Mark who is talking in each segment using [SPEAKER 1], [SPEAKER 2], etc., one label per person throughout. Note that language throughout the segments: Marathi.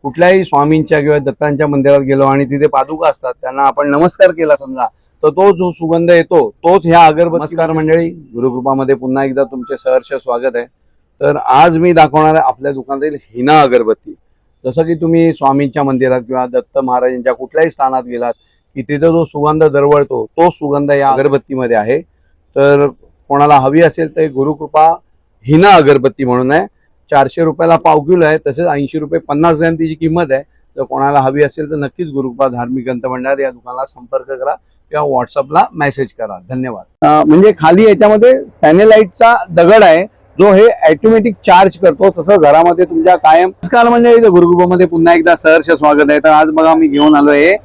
[SPEAKER 1] कुठल्याही स्वामींच्या किंवा दत्तांच्या मंदिरात गेलो आणि तिथे पादुका असतात, त्यांना आपण नमस्कार केला समजा, तर तो जो सुगंध येतो तोच ह्या अगरबत्ती। नमस्कार मंडळी, गुरुकृपामध्ये पुन्हा एकदा तुमचे सहर्ष स्वागत आहे। तर आज मी दाखवणार आहे आपल्या दुकानातील हिना अगरबत्ती। जसं की तुम्ही स्वामींच्या मंदिरात किंवा दत्त महाराजांच्या कुठल्याही स्थानात गेलात की तिथे जो सुगंध दरवळतो तो सुगंध या अगरबत्तीमध्ये आहे। तर कोणाला हवी असेल तर गुरुकृपा हिना अगरबत्ती म्हणून आहे, 400 रुपयाला पाव किलो आहे, तसेच 80 रुपये 50 ग्रॅम तिची किंमत आहे। तर कोणाला हवी असेल तर नक्कीच गुरुकृपा धार्मिक ग्रंथ भंडार या दुकानाला संपर्क करा किंवा व्हॉट्सअपला मेसेज करा। धन्यवाद। म्हणजे खाली याच्यामध्ये सॅनेलाइटचा दगड आहे जो हे ऑटोमॅटिक चार्ज करतो, तसं घरामध्ये तुमच्या कायम। नमस्कार म्हणजे गुरुकृपामध्ये पुन्हा एकदा सहर्ष स्वागत आहे। तर आज बघा मी घेऊन आलो आहे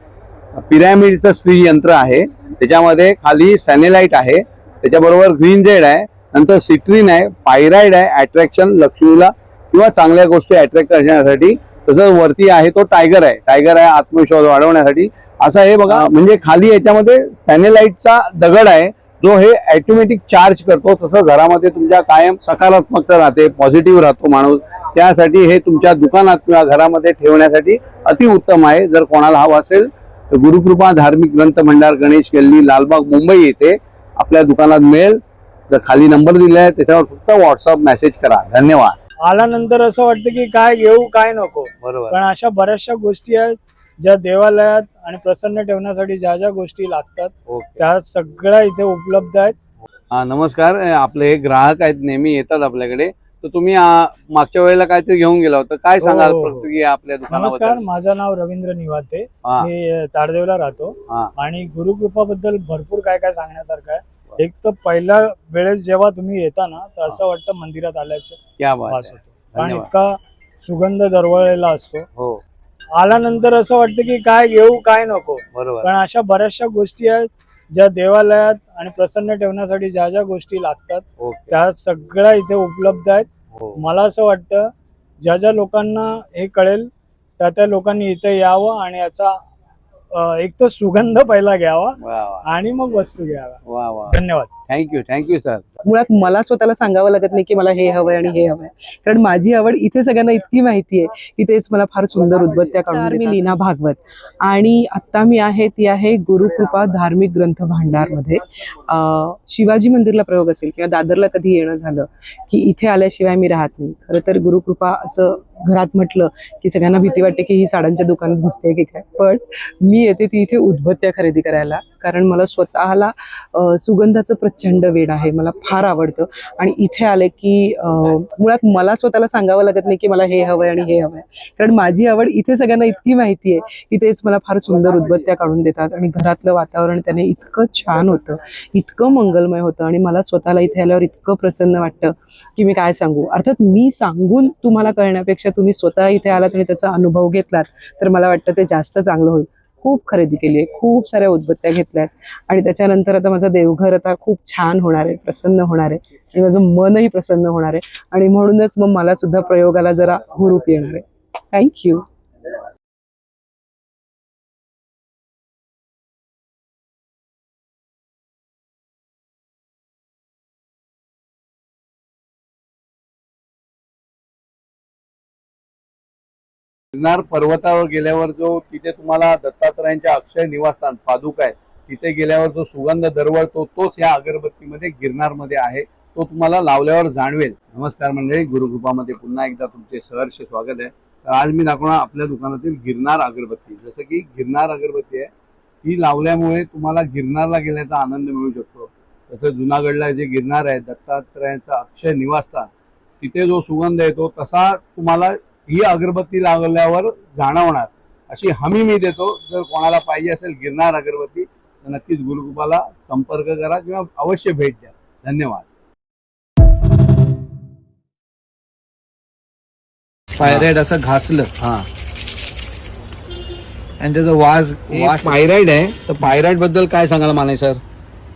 [SPEAKER 1] पिरॅमिडचं श्री यंत्र आहे, त्याच्यामध्ये खाली सॅनेलाइट आहे, त्याच्याबरोबर ग्रीन जेड आहे, नंतर सिट्रीन आहे, पायराइड आहे, अट्रॅक्शन लक्ष्मीला किंवा चांगल्या गोष्टी अट्रॅक्ट करण्यासाठी। तसंच वरती आहे तो टायगर आहे, टायगर आहे आत्मविश्वास वाढवण्यासाठी। असं हे बघा, म्हणजे खाली याच्यामध्ये सॅनेलाइटचा दगड आहे जो हे ऑटोमॅटिक चार्ज करतो, तसं घरामध्ये तुमच्या कायम सकारात्मकता राहते, पॉझिटिव्ह राहतो माणूस। त्यासाठी हे तुमच्या दुकानात किंवा घरामध्ये ठेवण्यासाठी अतिउत्तम आहे। जर कोणाला हवं असेल तर गुरुकृपा धार्मिक ग्रंथ भंडार, गणेश गल्ली, लालबाग, मुंबई येथे आपल्या दुकानात मिळेल। जर खाली नंबर दिला आहे त्याच्यावर फक्त व्हॉट्सअप मेसेज करा। धन्यवाद।
[SPEAKER 2] आल्यानंतर असं वाटतं की काय घेऊ काय नको,
[SPEAKER 1] बरोबर,
[SPEAKER 2] पण अशा बऱ्याचशा गोष्टी आहेत ज्या देवालयात आणि प्रसन्न ठेवण्यासाठी ज्या ज्या गोष्टी लागतात त्या सगळ्या इथे उपलब्ध आहेत।
[SPEAKER 1] हा नमस्कार, आपले हे ग्राहक आहेत, नेहमी येतात आपल्याकडे। तर तुम्ही मागच्या वेळेला काहीतरी घेऊन गेला होता, काय सांगाल प्रत्येकी आपल्या दुकानाबद्दल?
[SPEAKER 2] नमस्कार, माझं नाव रवींद्र निवाते, मी ताडदेवला राहतो आणि गुरुकृपाबद्दल भरपूर काय काय सांगण्यासारखं आहे। एक तर पहिल्या वेळेस जेव्हा तुम्ही येता ना तर असं वाटतं मंदिरात आल्याचं वास होतो, कारण इतका सुगंध दरवळलेला असतो। आल्यानंतर असं वाटतं की काय घेऊ काय नको,
[SPEAKER 1] बरोबर,
[SPEAKER 2] पण अशा बऱ्याचशा गोष्टी आहेत ज्या देवालयात आणि प्रसन्न ठेवण्यासाठी ज्या ज्या गोष्टी लागतात त्या सगळ्या इथे उपलब्ध आहेत। मला असं वाटतं ज्या ज्या लोकांना हे कळेल त्या लोकांनी इथे यावं आणि याचा एक तर सुगंध पहिला घ्यावा आणि मग वस्तू घ्यावा। धन्यवाद।
[SPEAKER 1] Thank you sir.
[SPEAKER 3] मुळात मला स्वतःला सांगावं लागत नाही की मला हे हवंय आणि हे हवंय, कारण माझी आवड इथे सगळ्यांना इतकी माहिती आहे की तेच मला फार सुंदर उदबत्त्या काढून देतात। मी लीना भागवत आणि आता मी आहे ती आहे गुरुकृपा धार्मिक ग्रंथ भांडारमध्ये। शिवाजी मंदिरला प्रयोग असेल किंवा दादरला कधी येणं झालं की इथे आल्याशिवाय मी राहत नाही। खरं तर गुरुकृपा असं घरात म्हटलं की सगळ्यांना भीती वाटते की ही साड्यांच्या दुकानात घुसते की काय, पण मी येते ती इथे उदबत्त्या खरेदी करायला, कारण मला स्वतःला सुगंधाचं प्रचंड वेड आहे, मला फार आवडतं। आणि इथे आले की मुळात मला स्वतःला सांगावं लागत नाही की मला हे हवंय आणि हे हवंय, कारण माझी आवड इथे सगळ्यांना इतकी माहिती आहे की तेच मला फार सुंदर उदबत्त्या काढून देतात आणि घरातलं वातावरण त्याने इतकं छान होतं, इतकं मंगलमय होतं आणि मला स्वतःला इथे आल्यावर इतकं प्रसन्न वाटतं की मी काय सांगू। अर्थात मी सांगून तुम्हाला कळण्यापेक्षा तुम्ही स्वतः इथे आलात आणि त्याचा अनुभव घेतलात तर मला वाटतं ते जास्त चांगलं होईल। खूप खरेदी केली आहे, खूप साऱ्या उदबत्त्या घेतल्यात आणि त्याच्यानंतर आता माझं देवघर आता खूप छान होणार आहे, प्रसन्न होणार आहे आणि माझं मनही प्रसन्न होणार आहे आणि म्हणूनच मग मला सुद्धा प्रयोगाला जरा हुरूप येणार आहे। थँक्यू।
[SPEAKER 1] गिरनार पर्वतावर गेल्यावर जो तिथे तुम्हाला दत्तात्रयांच्या अक्षय निवासस्थान पादुका आहे, तिथे गेल्यावर जो सुगंध दरवळतो तोच या अगरबत्तीमध्ये गिरनारमध्ये आहे, तो तुम्हाला लावल्यावर जाणवेल। नमस्कार मंडळी, गुरुकृपामध्ये पुन्हा एकदा तुमचे सहर्ष स्वागत आहे। तर आज मी दाखवणार आपल्या दुकानातील गिरनार अगरबत्ती। जसं की गिरनार अगरबत्ती आहे, ही लावल्यामुळे तुम्हाला गिरनारला गेल्याचा आनंद मिळू शकतो। तसं जुनागडला जे गिरनार आहे दत्तात्रयांचं अक्षय निवासस्थान, तिथे जो सुगंध येतो तसा तुम्हाला ही अगरबत्ती लावल्यावर जाणवणार, अशी हमी मी देतो। जर कोणाला पाहिजे असेल गिरनार अगरबत्ती तर नक्कीच गुरुकृपाला संपर्क करा किंवा अवश्य भेट द्या। धन्यवाद।
[SPEAKER 4] पायराइड असं घासलं आणि त्याचा वास
[SPEAKER 1] पायराइड आहे, तर पायराइड बद्दल काय सांगाल माने सर?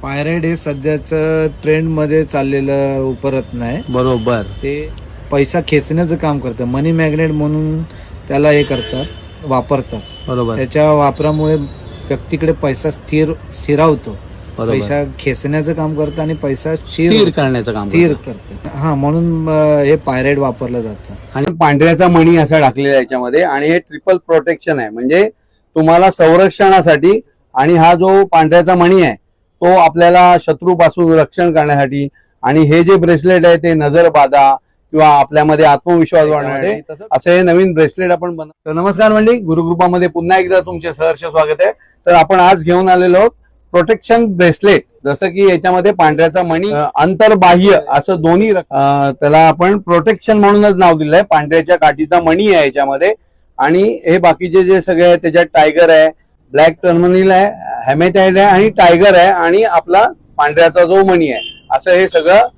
[SPEAKER 4] पायराइड हे सध्याचं ट्रेंड मध्ये चाललेलं उपरत्न आहे।
[SPEAKER 1] बरोबर,
[SPEAKER 4] ते पैसा खेचण्याचं काम करतं, मनी मॅग्नेट म्हणून त्याला हे करतात, वापरतात।
[SPEAKER 1] बरोबर,
[SPEAKER 4] त्याच्या वापरामुळे व्यक्तीकडे पैसा स्थिरावतो
[SPEAKER 1] बरोबर.
[SPEAKER 4] पैसा खेचण्याचं काम करतं आणि पैसा
[SPEAKER 1] स्थिर करण्याचं काम
[SPEAKER 4] स्थिर
[SPEAKER 1] करतं.
[SPEAKER 4] करतं. हा, म्हणून हे पायरेट वापरलं जातं.
[SPEAKER 1] आणि पांढऱ्याचा मणी असा टाकलेला आहे याच्यामध्ये आणि हे ट्रिपल प्रोटेक्शन आहे, म्हणजे तुम्हाला संरक्षणासाठी आणि हा जो पांढऱ्याचा मणी आहे तो आपल्याला शत्रूपासून रक्षण करण्यासाठी, आणि हे जे ब्रेसलेट आहे ते नजर बाधा किंवा आपल्यामध्ये आत्मविश्वास वाढवण्यासाठी असं हे नवीन ब्रेसलेट आपण बनवतो. तर नमस्कार मंडळी, गुरुकृपामध्ये पुन्हा एकदा तुमचे सहर्ष स्वागत आहे. तर आपण आज घेऊन आलेलो आहोत प्रोटेक्शन ब्रेसलेट. जसं की याच्यामध्ये पांढऱ्याचा मणी, अंतर्बाह्य असं दोन्ही त्याला आपण प्रोटेक्शन म्हणूनच नाव दिलंय. आहे पांढऱ्याच्या काठीचा मणी आहे याच्यामध्ये, आणि हे बाकीचे जे सगळे आहे त्याच्यात टायगर आहे, ब्लॅक टर्मिनल आहे, हेमेटाइड आहे आणि टायगर आहे, आणि आपला पांढऱ्याचा जो मणी आहे, असं हे सगळं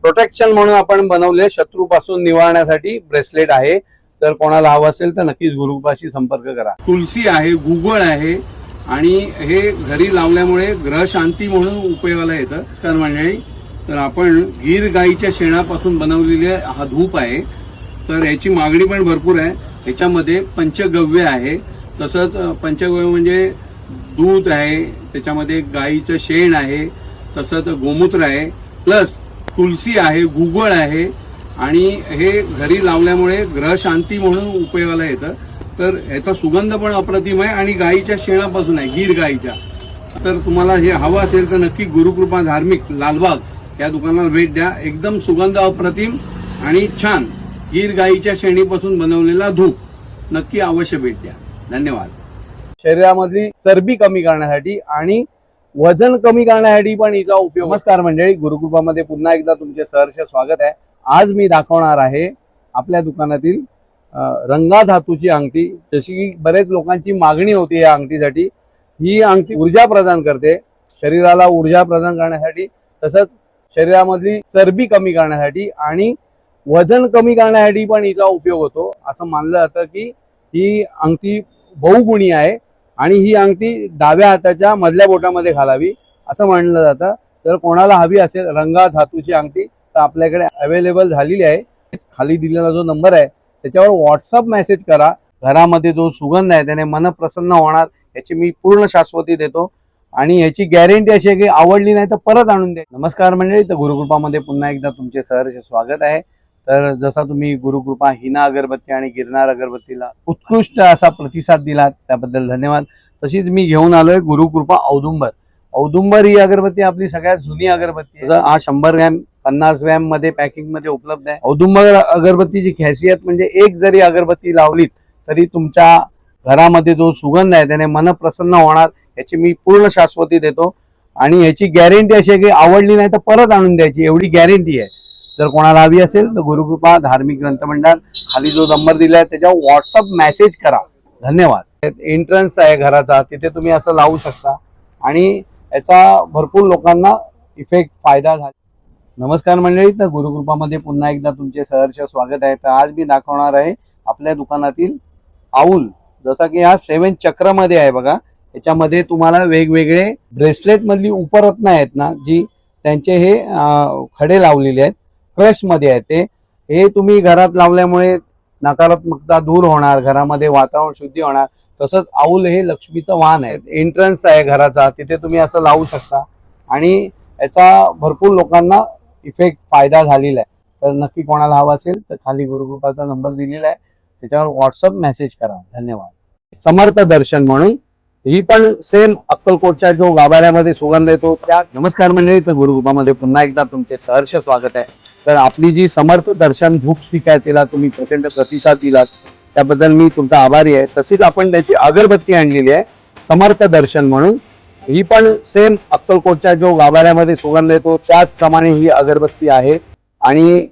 [SPEAKER 1] प्रोटेक्शन म्हणून आपण बनवले शत्रूपासून निवारण्यासाठी ब्रेसलेट आहे. तर कोणाला हवं असेल तर नक्कीच गुरुकृपाशी संपर्क करा. तुलसी आहे, गुगळ आहे, आणि हे घरी लावल्यामुळे ग्रह शांती म्हणून उपयोगाला येतं. नमस्कार मंडळी, तर आपण गीर गाईच्या शेणापासून बनवलेले हा धूप आहे. तर याची मागणी पण भरपूर आहे. याच्यामध्ये पंचगव्य आहे, तसंच पंचगव्य म्हणजे दूध आहे, त्याच्यामध्ये गाईचं शेण आहे, तसंच गोमूत्र आहे, प्लस तुलसी आहे, गुगळ आहे, आणि हे घरी लावल्यामुळे ग्रह शांती म्हणून उपयोगाला येतं. तर याचा सुगंध पण अप्रतिम आहे आणि गाईच्या शेणापासून आहे, गीर गाईच्या. तर तुम्हाला हे हवं असेल तर नक्की गुरुकृपा धार्मिक लालबाग या दुकानाला भेट द्या. एकदम सुगंध अप्रतिम आणि छान गीर गाईच्या शेणीपासून बनवलेला धूप. नक्की अवश्य भेट द्या. धन्यवाद. शरीरामधली चरबी कमी करण्यासाठी आणि वजन कमी करण्यासाठी पण हिचा उपयोग. नमस्कार मंडळी, गुरुकृपामध्ये पुन्हा एकदा तुमचे सहर्ष स्वागत आहे. आज मी दाखवणार आहे आपल्या दुकानातील रंगा धातूची अंगठी. जशी की बरेच लोकांची मागणी होती या अंगठीसाठी. ही अंगठी ऊर्जा प्रदान करते, शरीराला ऊर्जा प्रदान करण्यासाठी, तसंच शरीरामधली चरबी कमी करण्यासाठी आणि वजन कमी करण्यासाठी पण हिचा उपयोग होतो. असं मानलं जातं की ही अंगठी बहुगुणी आहे आणि ही अंगठी डाव्या हाताच्या मधल्या बोटामध्ये घालावी असं म्हणलं जातं. तर कोणाला हवी असेल रंगा धातूची अंगठी तर आपल्याकडे अवेलेबल झालेली आहे. खाली दिलेला जो नंबर आहे त्याच्यावर व्हॉट्सअप मेसेज करा. घरामध्ये जो सुगंध आहे त्याने मन प्रसन्न होणार याची मी पूर्ण शाश्वती देतो, आणि याची गॅरंटी अशी आहे की आवडली नाही तर परत आणून द्या. नमस्कार मंडळी, तर गुरुकृपामध्ये पुन्हा एकदा तुमचे सहर्ष स्वागत आहे. तर जसा तुम्ही गुरुकृपा हिना अगरबत्ती आणि गिरनार अगरबत्तीला उत्कृष्ट असा प्रतिसाद दिलात त्याबद्दल धन्यवाद. तशीच मी घेऊन आलोय गुरुकृपा औदुंबर. औदुंबर ही अगरबत्ती आपली सगळ्यात जुनी अगरबत्ती आहे. हा 100 ग्रॅम 50 ग्रॅम मध्ये पॅकिंग मध्ये उपलब्ध आहे. औदुंबर अगरबत्तीची खासियत म्हणजे एक जरी अगरबत्ती लावलीत तरी तुमच्या घरामध्ये जो सुगंध आहे त्याने मन प्रसन्न होणार याची मी पूर्ण शाश्वती देतो, आणि याची गॅरंटी अशी आहे की आवडली नाही तर परत आणून द्यायची, एवढी गॅरंटी आहे. जर कोणाला हवी असेल तर गुरुकृपा धार्मिक ग्रंथमंडळ खाली जो नंबर दिलाय त्याच्यावर व्हॉट्सअप मेसेज करा. धन्यवाद. एंट्रन्स आहे घराचा, तिथे तुम्ही असं लावू शकता आणि याचा भरपूर लोकांना इफेक्ट फायदा झाला. नमस्कार मंडळी, तर गुरुकृपामध्ये पुन्हा एकदा तुमचे सहर्ष स्वागत आहे. तर आज मी दाखवणार आहे आपल्या दुकानातील आऊल. जसा की हा 7 चक्रमध्ये आहे बघा. याच्यामध्ये तुम्हाला वेगवेगळे ब्रेसलेट मधली उपरत्न आहेत ना, जी त्यांचे हे खडे लावलेले आहेत, क्रश मध्ये आहेत ते. हे तुम्ही घरात लावल्यामुळे नकारात्मकता दूर होणार, घरामध्ये वातावरण शुद्धी होणार. तसंच आऊल हे लक्ष्मीचं वाहन आहे. एंट्रन्स आहे घराचा, तिथे तुम्ही असं लावू शकता आणि याचा भरपूर लोकांना इफेक्ट फायदा झालेला आहे. तर नक्की कोणाला हवा असेल तर खाली गुरुकृपाचा नंबर दिलेला आहे, त्याच्यावर व्हॉट्सअप मेसेज करा. धन्यवाद. समर्थ दर्शन म्हणून ही पण सेम अक्कलकोटच्या जो गाभाऱ्यामध्ये सुगंध येतो त्या. नमस्कार मंडळी, तर गुरुकृपामध्ये पुन्हा एकदा तुमचे सहर्ष स्वागत आहे. तर आपली जी समर्थ दर्शन धूप स्टिक आहे त्याला तुम्ही प्रचंड प्रतिसाद दिलात त्याबद्दल मी तुमचा आभारी आहे. तशीच आपण त्याची अगरबत्ती आणलेली आहे समर्थ दर्शन म्हणून. ही पण सेम अक्कलकोटच्या जो गाभाऱ्यामध्ये सुगंध येतो त्याचप्रमाणे ही अगरबत्ती आहे, आणि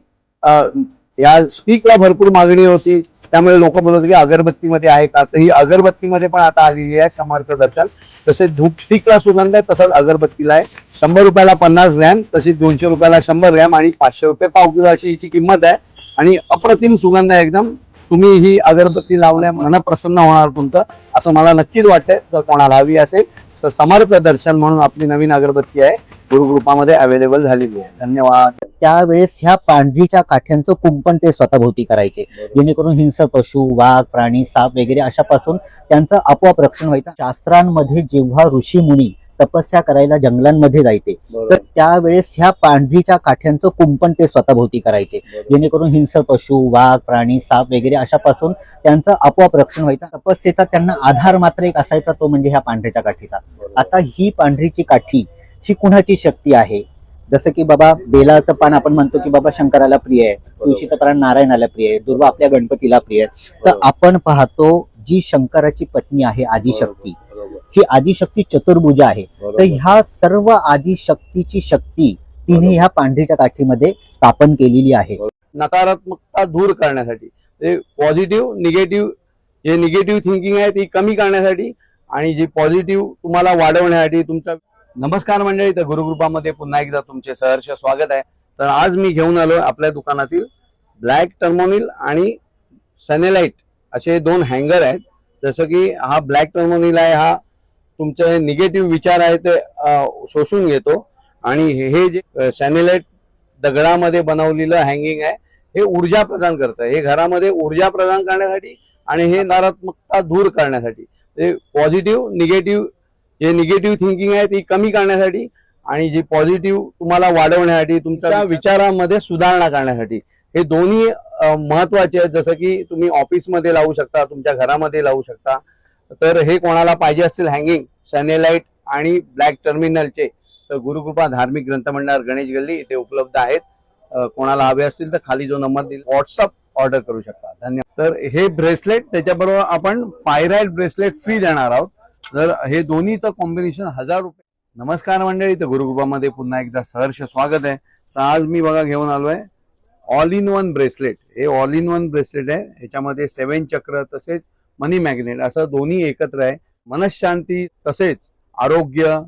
[SPEAKER 1] या स्टिकला भरपूर मागणी होती त्यामुळे लोक बोलत की अगरबत्तीमध्ये आहे का, तर ही अगरबत्तीमध्ये पण आता आलेली आहे समर्थ दर्शन. तसेच धूप स्टिकला सुगंध आहे तसंच अगरबत्तीला आहे. 100 रुपयाला 50 ग्रॅम, तशीच 200 रुपयाला 100 ग्रॅम आणि 500 रुपये पाव किलो अशी हिची किंमत आहे, आणि अप्रतिम सुगंध आहे एकदम. तुम्ही ही अगरबत्ती लावल्या मन प्रसन्न होणार तुमचं असं मला नक्कीच वाटतंय. जर कोणाला हवी असेल तर समर्थ दर्शन म्हणून आपली नवीन अगरबत्ती आहे, गुरुकृपामध्ये अवेलेबल झालेली आहे. धन्यवाद.
[SPEAKER 5] त्यावेळेस ह्या पांढरीच्या काठ्यांचं कुंपण ते स्वतःभोवती करायचे, जेणेकरून हिंसक पशु, वाघ, प्राणी, साप वगैरे अशापासून त्यांचं आपोआप रक्षण व्हायचं. शास्त्रांमध्ये जेव्हा ऋषी मुनी तपस्या करायला जंगलांमध्ये जायचे, तर त्यावेळेस ह्या पांढरीच्या काठ्यांचं कुंपण ते स्वतःभोवती करायचे, जेणेकरून हिंस्र पशु, वाघ, प्राणी, साप वगैरे अशापासून त्यांचं आपोआप रक्षण व्हायचं. तपस्येचा त्यांना आधार मात्र एक असायचा, तो म्हणजे ह्या पांढरीच्या काठीचा. आता ही पांढरीची काठी ही कुणाची शक्ती आहे? जसं की बाबा बेलाचं पान आपण म्हणतो की बाबा शंकराला प्रिय आहे, तुळशीचं पान नारायणाला प्रिय आहे, दुर्वा आपल्या गणपतीला प्रिय आहे. तर आपण पाहतो जी शंकराची पत्नी आहे आदिशक्ती, ही आदिशक्ती चतुर्भुजा आहे. तर ह्या सर्व आदिशक्तीची शक्ती तिने ह्या पांढरीच्या काठीमध्ये स्थापन केलेली आहे.
[SPEAKER 1] नकारात्मकता दूर करण्यासाठी, पॉझिटिव्ह निगेटिव्ह, जे निगेटिव्ह थिंकिंग आहे ती कमी करण्यासाठी आणि जी पॉझिटिव्ह तुम्हाला वाढवण्यासाठी. तुमचा नमस्कार मंडळी, तर गुरुकृपामध्ये पुन्हा एकदा तुमचे सहर्ष स्वागत आहे. तर आज मी घेऊन आलोय आपल्या दुकानातील ब्लॅक टर्मोनिल आणि सनेलाइट असे दोन हँगर आहेत. जसं की हा ब्लॅक टर्मोनिल आहे, हा तुमचे निगेटिव्ह विचार आहे ते शोषून घेतो, आणि हे जे सनेलाइट दगडामध्ये बनवलेलं हँगिंग आहे हे ऊर्जा प्रदान करतं. हे घरामध्ये ऊर्जा प्रदान करण्यासाठी आणि हे नकारात्मकता दूर करण्यासाठी, पॉझिटिव्ह निगेटिव्ह, जे निगेटिव्ह थिंकिंग आहे ती कमी करण्यासाठी आणि जी पॉझिटिव्ह तुम्हाला वाढवण्यासाठी, तुमच्या विचारांमध्ये सुधारणा करण्यासाठी हे दोन्ही महत्वाचे आहेत. जसं की तुम्ही ऑफिसमध्ये लावू शकता, तुमच्या घरामध्ये लावू शकता. तर हे कोणाला पाहिजे असतील हँगिंग सनेलाइट आणि ब्लॅक टर्मिनलचे, तर गुरुकृपा धार्मिक ग्रंथमंडळ गणेश गल्ली इथे उपलब्ध आहेत. कोणाला हवे असतील तर खाली जो नंबर दिला व्हॉट्सअप ऑर्डर करू शकता. धन्यवाद. तर हे ब्रेसलेट, त्याच्याबरोबर आपण पायराइट ब्रेसलेट फ्री देणार आहोत. तर हे दोन्हीचं कॉम्बिनेशन 1000 रुपये. नमस्कार मंडळी, तर गुरुकृपामध्ये पुन्हा एकदा सहर्ष स्वागत आहे. तर आज मी बघा घेऊन आलोय ऑल इन वन ब्रेसलेट. हे ऑल इन वन ब्रेसलेट आहे, ह्याच्यामध्ये 7 चक्र तसेच मनी मॅग्नेट असं दोन्ही एकत्र आहे. मनशांती तसेच आरोग्य,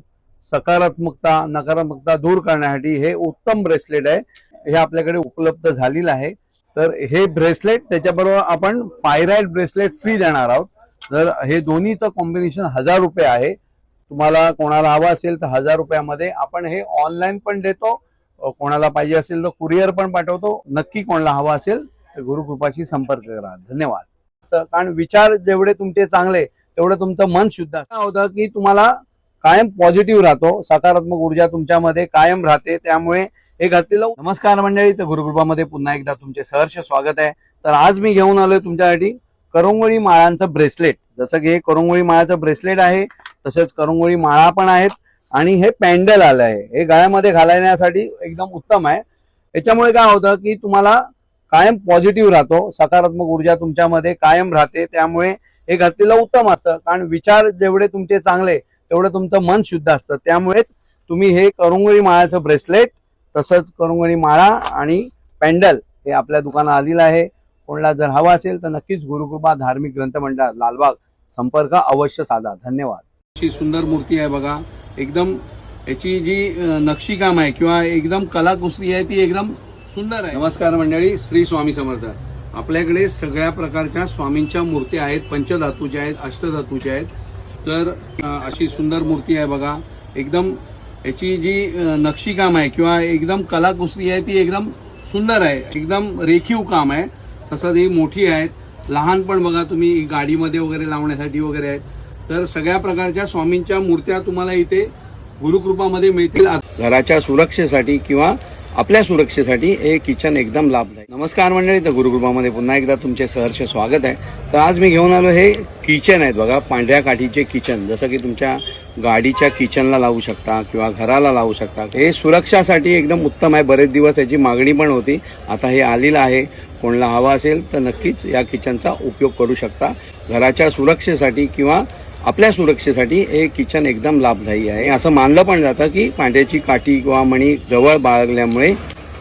[SPEAKER 1] सकारात्मकता, नकारात्मकता दूर करण्यासाठी हे उत्तम ब्रेसलेट आहे. हे आपल्याकडे उपलब्ध झालेलं आहे. तर हे ब्रेसलेट, त्याच्याबरोबर आपण पायराइट ब्रेसलेट फ्री देणार आहोत. तर हे दोन्हीचं कॉम्बिनेशन 1000 रुपये आहे. तुम्हाला कोणाला हवा असेल तर 1000 रुपयामध्ये आपण हे ऑनलाईन पण देतो, कोणाला पाहिजे असेल तर कुरिअर पण पाठवतो. नक्की कोणाला हवा असेल तर गुरुकृपाशी संपर्क करा. धन्यवाद. कारण विचार जेवढे तुमचे चांगले तेवढं तुमचं मन शुद्ध असं होतं की तुम्हाला कायम पॉझिटिव्ह राहतो, सकारात्मक ऊर्जा तुमच्यामध्ये कायम राहते. त्यामुळे हे घातलेलं. नमस्कार मंडळी, तर गुरुकृपामध्ये पुन्हा एकदा तुमचे सहर्ष स्वागत आहे. तर आज मी घेऊन आलोय तुमच्यासाठी करंगोळी माळांचं ब्रेसलेट. जसं की हे करंगोळी माळाचं ब्रेसलेट आहे, तसेच करंगोळी माळा पण आहेत आणि हे पॅन्डल आलं आहे. हे गळ्यामध्ये घालण्यासाठी एकदम उत्तम आहे. याच्यामुळे काय होतं की तुम्हाला कायम पॉझिटिव्ह राहतो, सकारात्मक ऊर्जा तुमच्यामध्ये कायम राहते. त्यामुळे हे घातलेलं उत्तम असतं. कारण विचार जेवढे तुमचे चांगले तेवढं तुमचं मन शुद्ध असतं. त्यामुळेच तुम्ही हे करंगोळी माळाचं ब्रेसलेट, तसंच करंगोळी माळा आणि पॅन्डल हे आपल्या दुकानात आलेलं आहे. कोणाला जर हवा असेल तर नक्कीच गुरुकृपा धार्मिक ग्रंथमंडळ लालबाग संपर्क अवश्य साधा. धन्यवाद. अशी सुंदर मूर्ती आहे बघा, एकदम याची जी नक्षीकाम आहे किंवा एकदम कलाकुसरी आहे ती एकदम सुंदर आहे. नमस्कार मंडळी, श्री स्वामी समर्थ. आपल्याकडे सगळ्या प्रकारच्या स्वामींच्या मूर्त्या आहेत, पंचधातूच्या आहेत, अष्टधातूच्या आहेत. तर अशी सुंदर मूर्ती आहे बघा, एकदम याची जी नक्षीकाम आहे किंवा एकदम कलाकुसरी आहे ती एकदम सुंदर आहे, एकदम रेखीव काम आहे. तसंच ही मोठी आहेत, लहान पण बघा तुम्ही गाडीमध्ये वगैरे लावण्यासाठी वगैरे आहेत. तर सगळ्या प्रकारच्या स्वामींच्या मूर्त्या तुम्हाला इथे गुरुकृपामध्ये मिळतील. घराच्या सुरक्षेसाठी किंवा आपल्या सुरक्षेसाठी हे किचन एकदम लाभदायक. नमस्कार मंडळी, तर गुरुकृपामध्ये पुन्हा एकदा तुमचे सहर्ष स्वागत आहे. तर आज मी घेऊन आलो हे किचन आहेत बघा, पांढऱ्या काठीचे किचन. जसं की तुमच्या गाडीच्या किचनला लावू शकता किंवा घराला लावू शकता. हे सुरक्षासाठी एकदम उत्तम आहे. बरेच दिवस याची मागणी पण होती, आता हे आलेलं आहे. कोणाला हवा असेल तर नक्कीच या किचनचा उपयोग करू शकता. घराच्या सुरक्षेसाठी किंवा आपल्या सुरक्षेसाठी हे किचन एकदम लाभदायी आहे. असं मानलं पण जातं की पांढऱ्याची काठी किंवा मणी जवळ बाळगल्यामुळे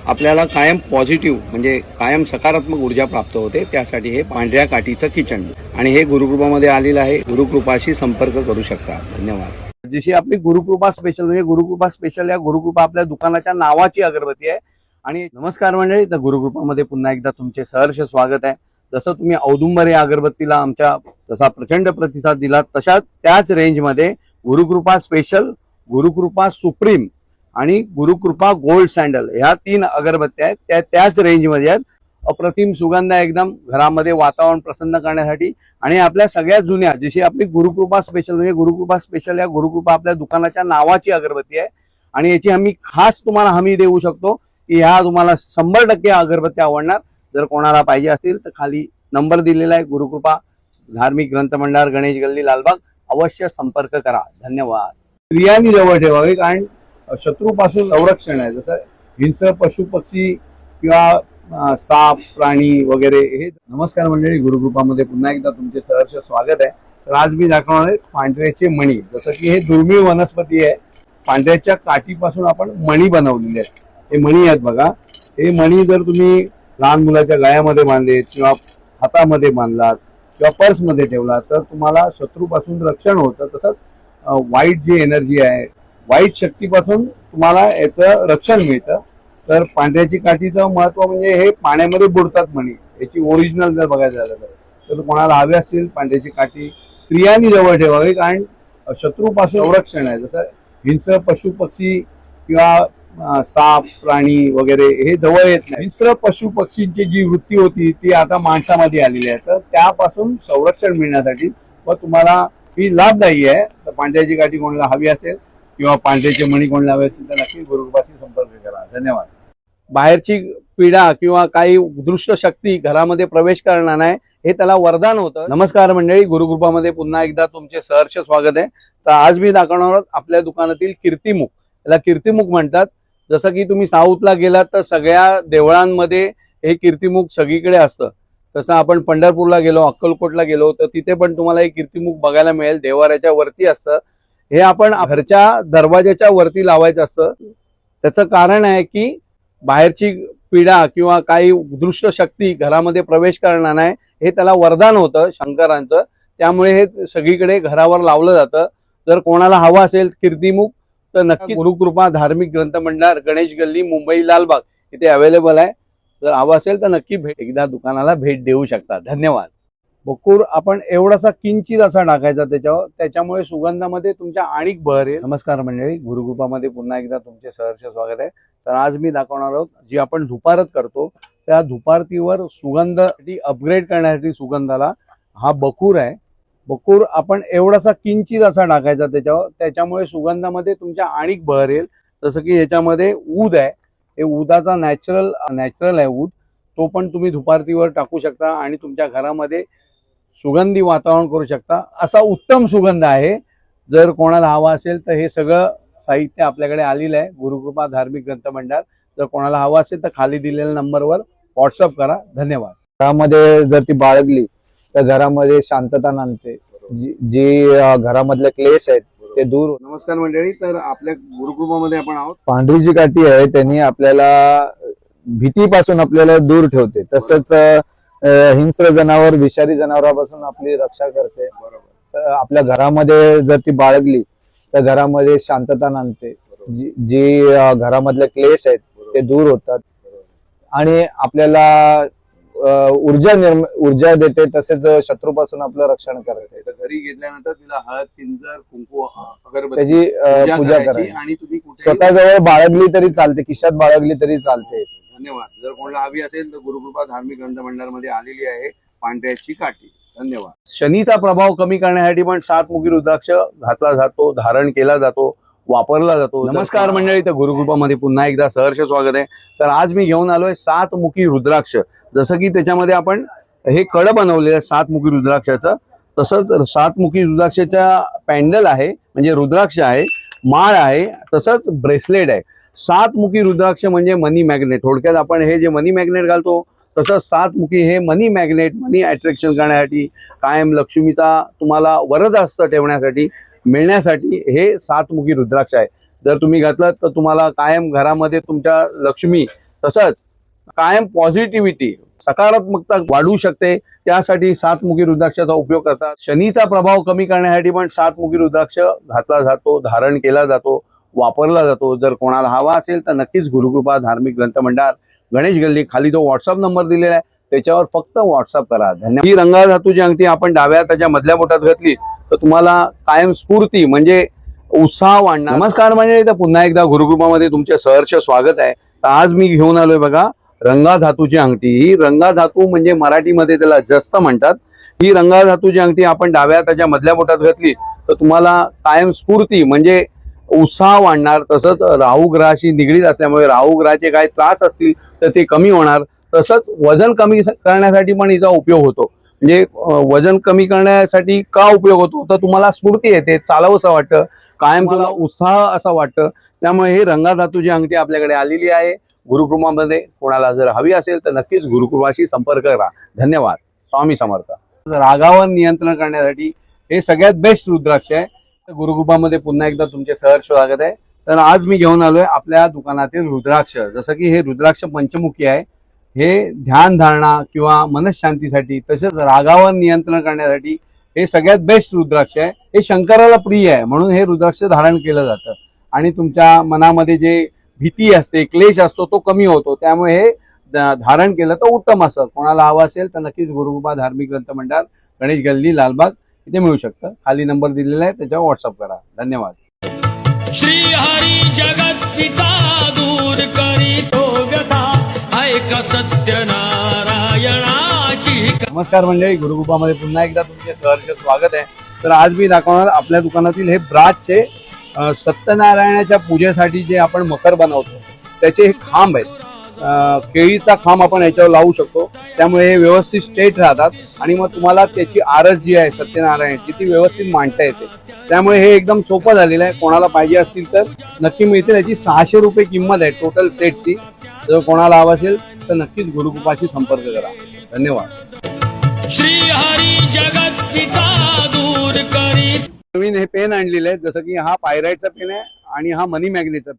[SPEAKER 1] आपल्याला कायम पॉझिटिव्ह म्हणजे कायम सकारात्मक ऊर्जा प्राप्त होते. त्यासाठी हे पांढऱ्या काठीचं किचन आणि हे गुरुकृपामध्ये आलेलं आहे. गुरुकृपाशी संपर्क करू शकता. धन्यवाद. जशी आपली गुरुकृपा स्पेशल म्हणजे गुरुकृपा स्पेशल या गुरुकृपा आपल्या दुकानाच्या नावाची अगरबत्ती आहे. आणि नमस्कार मंडळी, तर गुरुकृपामध्ये पुन्हा एकदा तुमचे सहर्ष स्वागत आहे. जसं तुम्ही औदुंबर या अगरबत्तीला आमच्या जसा प्रचंड प्रतिसाद दिला, तशाच त्याच रेंजमध्ये गुरुकृपा स्पेशल, गुरुकृपा सुप्रीम आणि गुरुकृपा गोल्ड सॅन्डल ह्या 3 अगरबत्त्या आहेत. त्याच रेंजमध्ये आहेत. अप्रतिम सुगंध आहे एकदम घरामध्ये वातावरण प्रसन्न करण्यासाठी. आणि आपल्या सगळ्यात जुन्या जशी आपली गुरुकृपा स्पेशल म्हणजे गुरुकृपा स्पेशल या गुरुकृपा आपल्या दुकानाच्या नावाची अगरबत्ती आहे आणि याची आम्ही खास तुम्हाला हमी देऊ शकतो की ह्या तुम्हाला 100% अगरबत्ती आवडणार. जर कोणाला पाहिजे असतील तर खाली नंबर दिलेला आहे गुरुकृपा धार्मिक ग्रंथभंडार गणेश गल्ली लालबाग, अवश्य संपर्क करा. धन्यवाद. स्त्रियांनी जवळ ठेवावे कारण शत्रूपासून संरक्षण आहे. जसं हिंस्र पशु पक्षी किंवा साप प्राणी वगैरे हे. नमस्कार मंडळी, गुरुकृपामध्ये पुन्हा एकदा तुमचे सहर्ष स्वागत आहे. तर आज मी दाखवणार आहे पांढऱ्याचे मणी. जसं की हे दुर्मिळ वनस्पती आहे. पांढऱ्याच्या काठीपासून आपण मणी बनवलेले आहेत. हे मणी आहेत बघा. हे मणी जर तुम्ही लहान मुलाच्या गळ्यामध्ये बांधलेत किंवा हातामध्ये बांधलात किंवा पर्समध्ये ठेवला तर तुम्हाला शत्रूपासून रक्षण होतं. तसंच वाईट जी एनर्जी आहे, वाईट शक्तीपासून तुम्हाला याचं रक्षण मिळतं. तर पांढऱ्याची काठीचं महत्व म्हणजे हे पाण्यामध्ये बुडतात मणी. याची ओरिजिनल जर बघायचं झालं तर कोणाला हवे असतील पांढऱ्याची काठी स्त्रियांनी जवळ ठेवावी कारण शत्रूपासून संरक्षण आहे. जसं हिंस्र पशु पक्षी किंवा साप प्राणी वगैरे हे जवळ येत नाही. हिंस्र पशु पक्षींची जी वृत्ती होती ती आता माणसामध्ये आलेली आहे. तर त्यापासून संरक्षण मिळण्यासाठी व तुम्हाला ही लाभदायी आहे. तर पांढऱ्याची काठी कोणाला हवी असेल किंवा पांढऱ्याचे मणी कोणाला हवे असतील तर नक्की गुरुकृपाशी संपर्क करा. धन्यवाद. बाहेरची पीडा किंवा काही दृष्ट शक्ती घरामध्ये प्रवेश करणार नाही हे त्याला वरदान होतं. नमस्कार मंडळी, गुरुकृपामध्ये पुन्हा एकदा तुमचे सहर्ष स्वागत आहे. तर आज मी दाखवणार आहोत आपल्या दुकानातील कीर्तिमुख. याला कीर्तिमुख म्हणतात. जसं की तुम्ही साऊथला गेलात तर सगळ्या देवळांमध्ये हे कीर्तिमुख सगळीकडे असतं. तसं आपण पंढरपूरला गेलो, अक्कलकोटला गेलो तर तिथे पण तुम्हाला हे कीर्तिमुख बघायला मिळेल. देवाऱ्याच्या वरती असतं. हे आपण घरच्या दरवाजाच्या वरती लावायचं असतं. त्याचं कारण आहे की बाहेरची पीडा किंवा काही दृष्ट शक्ती घरामध्ये प्रवेश करणार नाही हे त्याला वरदान होतं शंकरांचं. त्यामुळे हे सगळीकडे घरावर लावलं जातं. जर कोणाला हवा असेल कीर्तिमुख तर नक्की गुरुकृपा धार्मिक ग्रंथभंडार गणेश गल्ली मुंबई लालबाग इथे अवेलेबल आहे. जर हवा असेल तर नक्की एकदा दुकानाला भेट देऊ शकता. धन्यवाद. बकूर आपण एवढासा किंचित असा टाकायचा त्याच्यावर, त्याच्यामुळे सुगंधामध्ये तुमच्या आणिक बहर येईल. नमस्कार मंडळी, गुरुकृपामध्ये पुन्हा एकदा तुमचे सहर्ष स्वागत आहे. तर आज मी दाखवणार आहोत जी आपण धुपारत करतो त्या धुपारतीवर सुगंध अपग्रेड करण्यासाठी सुगंधाला हा बकूर आहे. बकूर आपण एवढासा किंचित असा टाकायचा त्याच्यावर, त्याच्यामुळे सुगंधामध्ये तुमच्या आणिक बहर येईल. जसं की याच्यामध्ये ऊद आहे. हे उदाचा नॅचरल आहे ऊद. तो पण तुम्ही धुपारतीवर टाकू शकता आणि तुमच्या घरामध्ये सुगंधी वातावरण करू शकता. असा उत्तम सुगंध आहे. जर कोणाला हवा असेल तर हे सगळं साहित्य आपल्याकडे आलेलं आहे. गुरुकृपा धार्मिक ग्रंथभंडार. जर कोणाला हवा असेल तर खाली दिलेल्या नंबरवर व्हॉट्सअप करा. धन्यवाद.
[SPEAKER 4] घरामध्ये जर ती बाळगली तर घरामध्ये शांतता नांदते. जी घरामधले क्लेश आहेत ते दूर होतात.
[SPEAKER 1] नमस्कार मंडळी, तर आपल्या गुरुकृपामध्ये आपण आहोत.
[SPEAKER 4] पांढरी जी काठी आहे त्यांनी आपल्याला भीतीपासून आपल्याला दूर ठेवते. तसंच हिंस्र जनावर विषारी जनावरांपासून आपली रक्षा करते. आपल्या घरामध्ये जर ती बाळगली तर घरामध्ये शांतता नांदते. जी घरामधले क्लेश आहेत ते दूर होतात आणि आपल्याला ऊर्जा देते. तसेच शत्रूपासून आपलं रक्षण करते.
[SPEAKER 1] घरी घेतल्यानंतर तिला हळद किंजर कुंकू अगरबत्ती
[SPEAKER 4] त्याची पूजा करायची
[SPEAKER 1] आणि तुम्ही
[SPEAKER 4] स्वतःजवळ बाळगली तरी चालते, खिशात बाळगली तरी चालते.
[SPEAKER 1] धन्यवाद. जर कोणाला हवी असेल तर गुरुकृपा धार्मिक ग्रंथभंडार मध्ये आलेली आहे पांढऱ्याची काठी. धन्यवाद. शनीचा प्रभाव कमी करण्यासाठी पण 7 मुखी रुद्राक्ष घातला जातो, धारण केला जातो, वापरला जातो. नमस्कार मंडळी, तर गुरुकृपामध्ये पुन्हा एकदा सहर्ष स्वागत आहे. तर आज मी घेऊन आलोय 7 मुखी रुद्राक्ष. जसं की त्याच्यामध्ये आपण हे कड बनवलेलं आहे 7 मुखी रुद्राक्षाचं. तसंच 7 मुखी रुद्राक्षाच्या पॅन्डल आहे म्हणजे रुद्राक्ष आहे, माळ आहे, तसंच ब्रेसलेट आहे. 7 मुखी रुद्राक्ष म्हणजे मनी मॅग्नेट. थोडक्यात आपण हे जे मनी मॅग्नेट घालतो तसंच 7 मुखी हे मनी मॅग्नेट, मनी अट्रॅक्शन करण्यासाठी, कायम लक्ष्मीचा तुम्हाला वरदहस्त ठेवण्यासाठी मिळण्यासाठी हे 7 मुखी रुद्राक्ष आहे. जर तुम्ही घातलं तर तुम्हाला कायम घरामध्ये तुमच्या लक्ष्मी तसंच कायम पॉझिटिव्हिटी सकारात्मकता वाढू शकते. त्यासाठी 7 मुखी रुद्राक्षाचा उपयोग करतात. शनीचा प्रभाव कमी करण्यासाठी पण 7 मुखी रुद्राक्ष घातला जातो, धारण केला जातो, वापरला जातो. जर कोणाला हवा असेल तर नक्कीच गुरुकृपा धार्मिक ग्रंथभंडार गणेश गल्ली खाली तो व्हॉट्सअप नंबर दिलेला आहे त्याच्यावर फक्त व्हॉट्सअप करा. धन्यवाद. ही रंगा धातूची अंगठी आपण डाव्या हाताच्या मधल्या बोटात घातली तर तुम्हाला कायम स्फूर्ती म्हणजे उत्साह वाढणार. नमस्कार म्हणजे पुन्हा एकदा गुरुकृपामध्ये तुमचे सहर्ष स्वागत आहे. तर आज मी घेऊन आलोय बघा रंगा धातूची अंगठी. ही रंगा धातू म्हणजे मराठीमध्ये त्याला जस्त म्हणतात. ही रंगा धातूची अंगठी आपण डाव्या हाताच्या मधल्या बोटात घातली तर तुम्हाला कायम स्फूर्ती म्हणजे उत्साह वाढणार. तसंच राहू ग्रहाशी निगडीत असल्यामुळे राहू ग्रहाचे काही त्रास असतील तर ते कमी होणार. तसंच वजन कमी करण्यासाठी पण हिचा उपयोग होतो. म्हणजे वजन कमी करण्यासाठी का उपयोग होतो तर तुम्हाला स्फूर्ती येते, चालावंसं वाटतं, कायम तुला उत्साह असा वाटतं. त्यामुळे हे रंगा धातूची अंगठी आपल्याकडे आलेली आहे गुरुकृपामध्ये. कोणाला जर हवी असेल तर नक्कीच गुरुकृपाशी संपर्क करा. धन्यवाद. स्वामी समर्थ. रागावर नियंत्रण करण्यासाठी हे सगळ्यात बेस्ट रुद्राक्ष आहे. गुरुकृपामध्ये पुन्हा एकदा तुमचे सहर्ष स्वागत आहे. तर आज मी घेऊन आलोय आपल्या दुकानातील रुद्राक्ष. जसं की हे रुद्राक्ष पंचमुखी आहे. हे ध्यान धारणा किंवा मनशांतीसाठी तसेच रागावर नियंत्रण करण्यासाठी हे सगळ्यात बेस्ट रुद्राक्ष आहे. हे शंकराला प्रिय आहे म्हणून हे रुद्राक्ष धारण केलं जातं आणि तुमच्या मनामध्ये जे भीती असते, क्लेश असतो तो कमी होतो. त्यामुळे हे धारण केलं तर उत्तम असं. कोणाला हवं असेल तर नक्कीच गुरुकृपा धार्मिक ग्रंथ मंडळ, गणेश गल्ली, लालबाग इथे मिळू शकतं. खाली नंबर दिलेला आहे त्याच्यावर व्हॉट्सअप करा. धन्यवाद.
[SPEAKER 6] श्री हरी जगत पिता दूर करीतो व्यथा ऐक सत्यनारायणाची.
[SPEAKER 1] नमस्कार मंडळी, गुरुकृपामध्ये पुन्हा एकदा तुमचे सहर्ष स्वागत आहे. तर आज मी दाखवणार आपल्या दुकानातील हे ब्रासचे सत्यनारायणाच्या पूजेसाठी जे आपण मकर बनवतो त्याचे हे खांब आहेत. केळीचा खांब आपण याच्यावर लावू शकतो. त्यामुळे हे व्यवस्थित स्ट्रेट राहतात आणि मग तुम्हाला त्याची आरस जी आहे सत्यनारायणची ती व्यवस्थित मांडता येते. त्यामुळे हे एकदम सोपं झालेलं आहे. कोणाला पाहिजे असतील तर नक्की मिळतील. याची 600 रुपये किंमत आहे टोटल सेटची. जर कोणाला हवं असेल तर नक्कीच गुरुकृपाशी संपर्क करा. धन्यवाद.
[SPEAKER 6] श्री हरी जगत पिता दूर करी.
[SPEAKER 1] नवीन हे पेन आणलेले आहेत. जसं की हा पायराईटचा पेन आहे आणि हा मनी मॅग्नेटचा.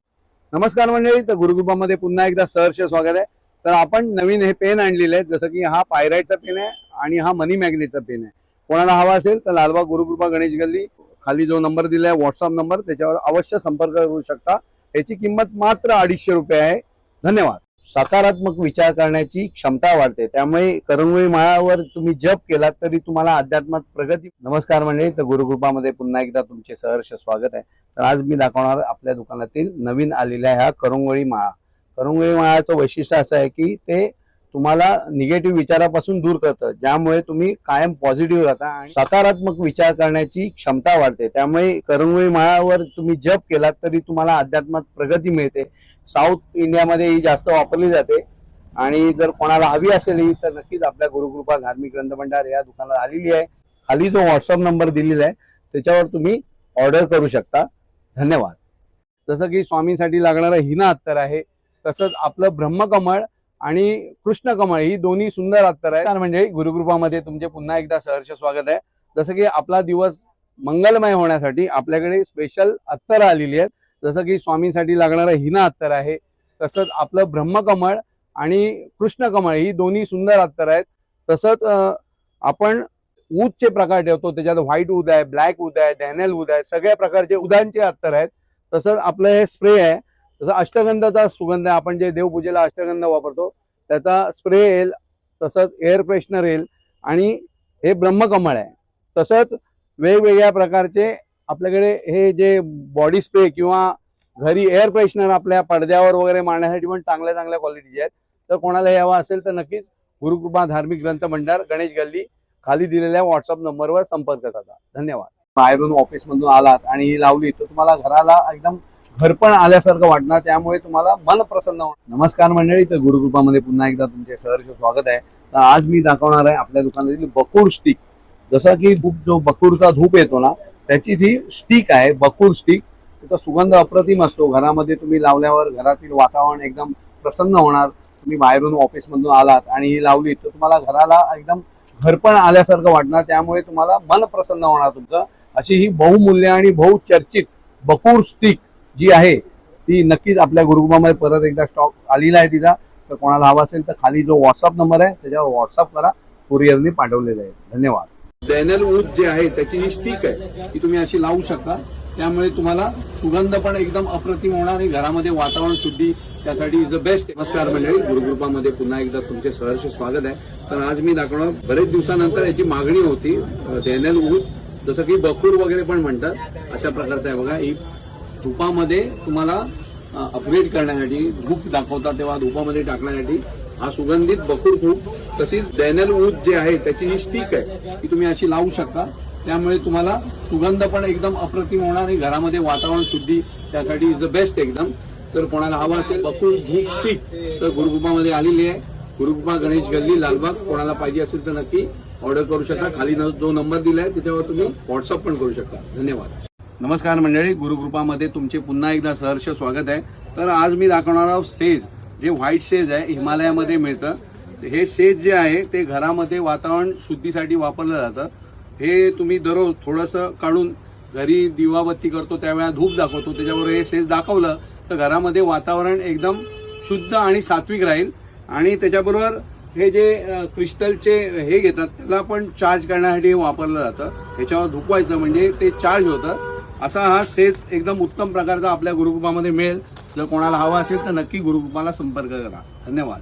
[SPEAKER 1] नमस्कार मंडळी, तर गुरुकृपामध्ये पुन्हा एकदा सहर्ष स्वागत आहे. तर आपण नवीन हे पेन आणलेले आहेत. जसं की हा पायराईटचा पेन आहे आणि हा मनी मॅग्नेटचा पेन आहे. कोणाला हवा असेल तर लालबाग गुरुकृपा गणेश गल्ली, खाली जो नंबर दिला आहे व्हॉट्सअप नंबर, त्याच्यावर अवश्य संपर्क करू शकता. याची किंमत मात्र 250 रुपये आहे. धन्यवाद. सकारात्मक विचार करण्याची क्षमता वाढते. त्यामुळे करंगोळी माळावर तुम्ही जप केलात तरी तुम्हाला अध्यात्मात प्रगती. नमस्कार मंडळी, तर गुरुकृपामध्ये पुन्हा एकदा तुमचे सहर्ष स्वागत आहे. तर आज मी दाखवणार आपल्या दुकानातील नवीन आलेल्या ह्या करंगोळी माळा. करंगोळी माळाचं वैशिष्ट्य असं आहे की ते तुम्हाला निगेटिव्ह विचारापासून दूर करतं, ज्यामुळे तुम्ही कायम पॉझिटिव्ह राहता आणि सकारात्मक विचार करण्याची क्षमता वाढते. त्यामुळे करंगोळी माळावर तुम्ही जप केलात तरी तुम्हाला अध्यात्मात प्रगती मिळते. साऊथ इंडियामध्ये ही जास्त वापरली जाते आणि जर कोणाला हवी असेल ही तर नक्कीच आपल्या गुरुकृपा धार्मिक ग्रंथ मंडळ या दुकानात आलेली आहे. खाली जो व्हॉट्सअप नंबर दिलेला आहे त्याच्यावर तुम्ही ऑर्डर करू शकता. धन्यवाद. जसं की स्वामींसाठी लागणारं हिना अत्तर आहे, तसंच आपलं ब्रह्मकमळ आणि कृष्णकमळ ही दोन्ही सुंदर अत्तर आहे. म्हणजे गुरुकृपामध्ये तुमचे पुन्हा एकदा सहर्ष स्वागत आहे. जसं की आपला दिवस मंगलमय होण्यासाठी आपल्याकडे स्पेशल अत्तर आलेली आहेत. जसं की स्वामींसाठी लागणारं हिना अत्तर आहे, तसंच आपलं ब्रह्मकमळ आणि कृष्णकमळ ही दोन्ही सुंदर अत्तर आहेत. तसंच आपण ऊदचे प्रकार ठेवतो, त्याच्यात व्हाईट ऊद आहे, ब्लॅक ऊद आहे, डॅनेल ऊद आहे, सगळ्या प्रकारचे उदांचे अत्तर आहेत. तसंच आपलं हे स्प्रे आहे. तसं अष्टगंधाचा सुगंध आहे. आपण जे देवपूजेला अष्टगंध वापरतो त्याचा स्प्रे येईल, तसंच एअर फ्रेशनर येईल आणि हे ब्रह्मकमळ आहे. तसंच वेगवेगळ्या प्रकारचे आपल्याकडे हे जे बॉडी स्प्रे किंवा घरी एअर फ्रेशनर आपल्या पडद्यावर वगैरे मारण्यासाठी पण चांगल्या चांगल्या क्वालिटीचे आहेत. तर कोणाला हे हवं असेल तर नक्कीच गुरुकृपा धार्मिक ग्रंथ मंडळ, गणेश गल्ली, खाली दिलेल्या व्हॉट्सअप नंबरवर संपर्क साधा. धन्यवाद. बाहेरून ऑफिसमधून आलात आणि ही लावली तर तुम्हाला घराला एकदम घरपण आल्यासारखं वाटणार. त्यामुळे तुम्हाला मन प्रसन्न होणार. नमस्कार मंडळी, तर गुरुकृपामध्ये पुन्हा एकदा तुमचे सहर्ष स्वागत आहे. तर आज मी दाखवणार आहे आपल्या दुकानातील बकूड स्टिक. जसं की जो बकूडचा धूप येतो ना त्याची ती स्टिक आहे, बकूड स्टिक. त्याचा सुगंध अप्रतिम असतो. घरामध्ये तुम्ही लावल्यावर घरातील वातावरण एकदम प्रसन्न होणार. तुम्ही बाहेरून ऑफिसमधून आलात आणि ही लावली तर तुम्हाला घराला एकदम घरपण आल्यासारखं वाटणार. त्यामुळे तुम्हाला मन प्रसन्न होणार तुमचं. अशी ही बहुमूल्य आणि बहुचर्चित बकूड स्टिक जी आहे ती नक्कीच आपल्या गुरुकृपामध्ये परत एकदा स्टॉक आलेला आहे तिचा. तर कोणाला हवा असेल तर खाली जो व्हॉट्सअप नंबर आहे त्याच्यावर व्हॉट्सअप करा. कुरिअरने पाठवलेलं आहे. धन्यवाद. डॅनेल वूड जे आहे त्याची ही स्टिक आहे ती तुम्ही अशी लावू शकता. त्यामुळे तुम्हाला सुगंध पण एकदम अप्रतिम होणार आणि घरामध्ये वातावरण शुद्धी त्यासाठी इज द बेस्ट. नमस्कार मंडळी, गुरुकृपामध्ये पुन्हा एकदा तुमचे सहर्ष स्वागत आहे. तर आज मी दाखवणार बरेच दिवसानंतर याची मागणी होती डॅनेल वूड, जसं की बकूर वगैरे पण म्हणतात. अशा प्रकारचं आहे बघा. ही धुपामध्ये तुम्हाला अपग्रेड करण्यासाठी धूप दाखवतात तेव्हा धुपामध्ये टाकण्यासाठी हा सुगंधित बकूर धूप, तशीच डॅनल वूड जे आहे त्याची ही स्टिक आहे ती तुम्ही अशी लावू शकता. त्यामुळे तुम्हाला सुगंध पण एकदम अप्रतिम होणार आणि घरामध्ये वातावरण शुद्धी त्यासाठी इज द बेस्ट एकदम. तर कोणाला हवा असेल बकूर धूप स्टिक तर गुरुकृपामध्ये आलेली आहे. गुरुकृपा गणेश गल्ली लालबाग. कोणाला पाहिजे असेल तर नक्की ऑर्डर करू शकता. खाली जो नंबर दिलाय त्याच्यावर तुम्ही व्हॉट्सअप पण करू शकता. धन्यवाद. नमस्कार मंडळी, गुरुकृपामध्ये तुमचे पुन्हा एकदा सहर्ष स्वागत आहे. तर आज मी दाखवणार आहोत सेज, जे व्हाईट सेज आहे हिमालयामध्ये मिळतं. हे सेज जे आहे ते घरामध्ये वातावरण शुद्धीसाठी वापरलं जातं. हे तुम्ही दररोज थोडंसं काढून घरी दिवाबत्ती करतो त्यावेळेला धूप दाखवतो त्याच्यावर हे सेज दाखवलं तर घरामध्ये वातावरण एकदम शुद्ध आणि सात्विक राहील. आणि त्याच्याबरोबर हे जे क्रिस्टलचे हे घेतात त्याला पण चार्ज करण्यासाठी वापरलं जातं. ह्याच्यावर धुपवायचं म्हणजे ते चार्ज होतं. असा हा सेज एकदम उत्तम प्रकारचा आपल्या गुरुकृपामध्ये मिळेल. जर कोणाला हवा असेल तर नक्की गुरुकृपाला संपर्क करा. धन्यवाद.